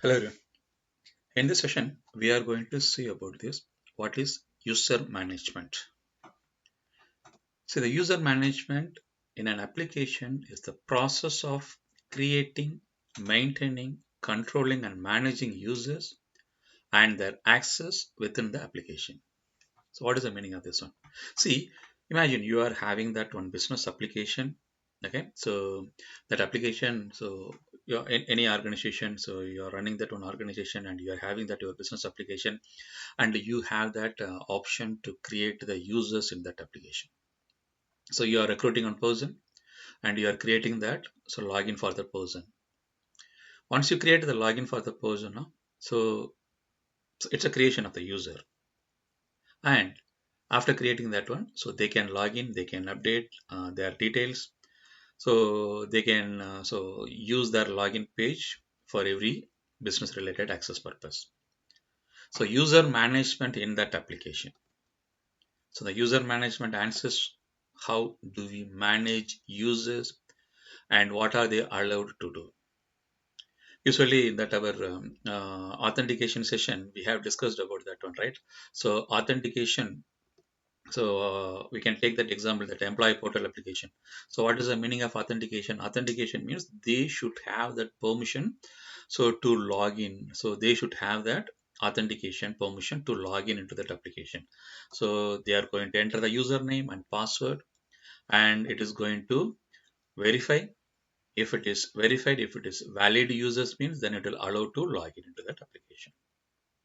Hello, everyone. In this session, we are going to see about this. What is user management? So, the user management in an application is the process of creating, maintaining, controlling, and managing users and their access within the application. So, what is the meaning of this one? See, imagine you are having that one business application. Okay, so that application, so you're in any organization, so you're running that one organization and you're having that your business application, and you have that option to create the users in that application. So you are recruiting one person and you are creating that so login for the person. Once you create the login for the person, so it's a creation of the user. And after creating that one, so they can log in, they can update their details, so they can use their login page for every business related access purpose. So user management in that application. So the user management answers how do we manage users and what are they allowed to do. Usually in that our authentication session, we have discussed about that one, right? So authentication, we can take that example, that employee portal application. So what is the meaning of authentication? Authentication means they should have that permission so to log in. So they should have that authentication permission to log in into that application. So they are going to enter the username and password, and it is going to verify. If it is verified, if it is valid users means, then it will allow to log in into that application.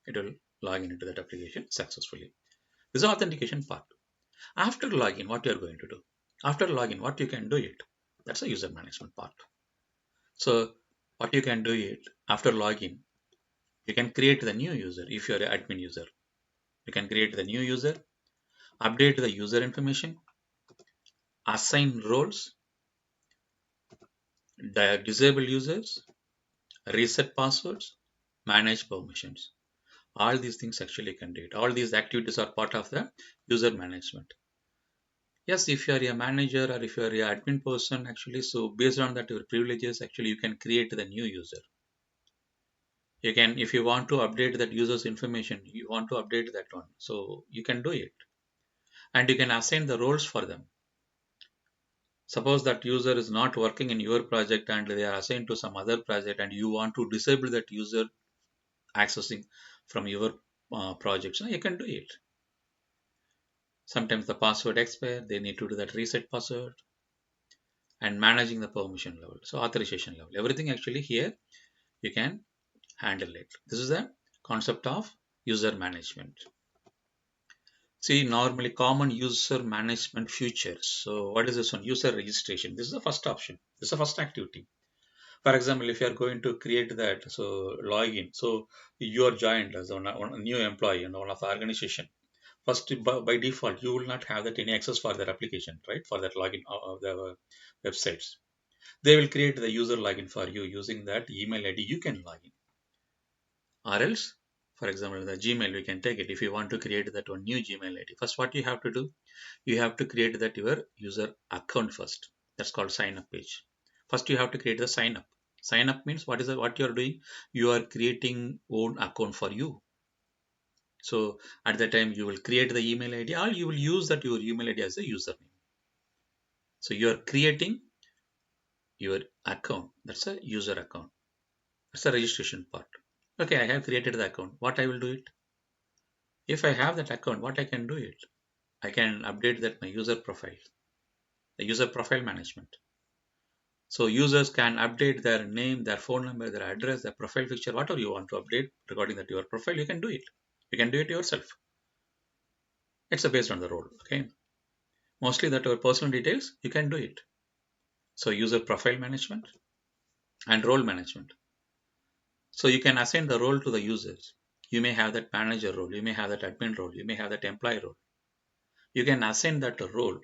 It will log in into that application successfully. This is the authentication part. After login, what you are going to do? After login, what you can do it? That's a user management part. So what you can do it after login, you can create the new user. If you are an admin user, you can create the new user, update the user information, assign roles, disable users, reset passwords, manage permissions. All these things actually can do it. All these activities are part of the user management. Yes, if you are a manager or if you are a admin person, actually, so based on that your privileges, actually you can create the new user. You can, if you want to update that user's information, you want to update that one, so you can do it, and you can assign the roles for them. Suppose that user is not working in your project and they are assigned to some other project, and you want to disable that user accessing from your project, so you can do it. Sometimes the password expire, they need to do that reset password, and managing the permission level, so authorization level, everything actually here you can handle it. This is the concept of user management. See, normally common user management features. So what is this one? User registration. This is the first option. This is the first activity. For example, if you are going to create that, so login. So you are joined as a new employee in one of the organization. First, by default, you will not have that any access for their application, right? For that login of the websites. They will create the user login for you using that email ID. You can log in, or else, for example, the Gmail, we can take it. If you want to create that one new Gmail ID, first what you have to do, you have to create that your user account first. That's called sign up page. First you have to create the sign up. Sign up means what you are doing? You are creating own account for you. So at that time you will create the email ID, or you will use that your email ID as a username. So you are creating your account. That's a user account. That's the registration part. Okay, I have created the account. What I will do it? If I have that account, what I can do it? I can update that my user profile, the user profile management. So users can update their name, their phone number, their address, their profile picture, whatever you want to update regarding that your profile, you can do it. You can do it yourself. It's based on the role. Okay. Mostly that your personal details, you can do it. So user profile management and role management. So you can assign the role to the users. You may have that manager role, you may have that admin role, you may have that employee role. You can assign that role.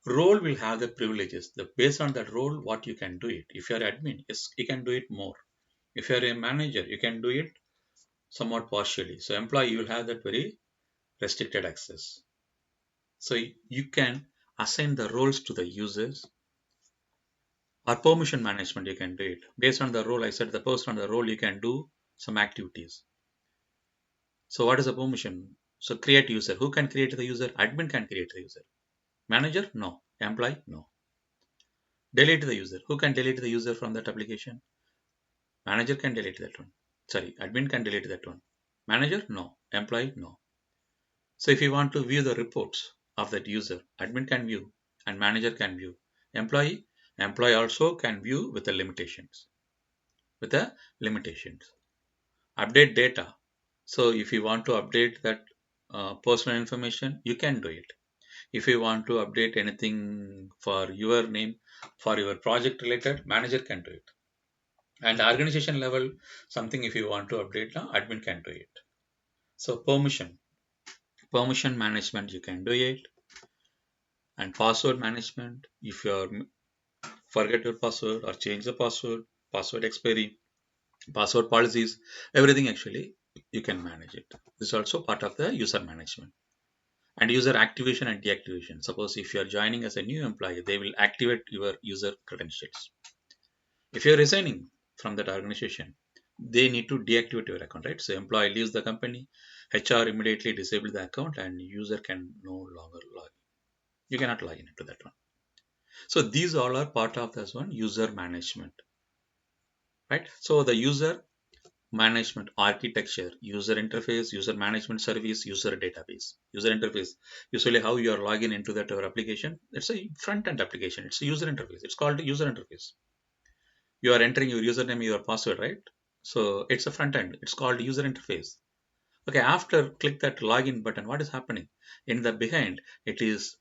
Role will have the privileges. Based on that role, what you can do it. If you're admin, yes, you can do it more. If you're a manager, you can do it somewhat partially. So employee, you will have that very restricted access. So you can assign the roles to the users, or permission management. You can do it based on the role. I said the person on the role you can do. some activities. So what is the permission? So create user. Who can create the user? Admin can create the user. Manager? No. Employee? No. Delete the user. Who can delete the user from that application? Manager can delete that one. Sorry, admin can delete that one. Manager? No. Employee? No. So if you want to view the reports of that user, admin can view and manager can view. Employee? Employee also can view with the limitations. With the limitations. Update data. So if you want to update that personal information, you can do it. If you want to update anything for your name, for your project related, manager can do it. And organization level, something if you want to update, admin can do it. So permission management, you can do it. And password management, if you forget your password or change the password, password expiry, password policies, everything actually you can manage it. This is also part of the user management. And user activation and deactivation. Suppose if you are joining as a new employee, they will activate your user credentials. If you're resigning from that organization, they need to deactivate your account, right? So employee leaves the company, HR immediately disable the account and user can no longer log in. You cannot log in into that one. So these all are part of this one user management, right? So the user management architecture, user interface, user management service, user database. User interface, usually how you are logging into that our application, it's a front end application, it's a user interface, it's called user interface. You are entering your username, your password, right? So it's a front end, it's called user interface. Okay, after click that login button, what is happening in the behind? It is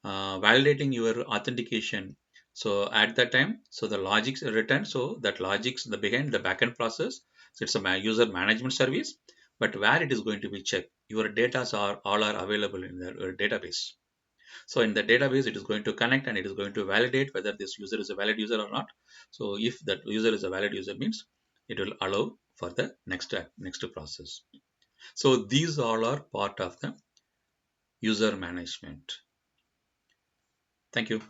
validating your authentication. So at that time, so the logics are written, so that logics the behind the backend process. So it's a user management service, but where it is going to be checked, your data are all are available in the database. So in the database, it is going to connect and it is going to validate whether this user is a valid user or not. So if that user is a valid user means it will allow for the next process. So these all are part of the user management. Thank you.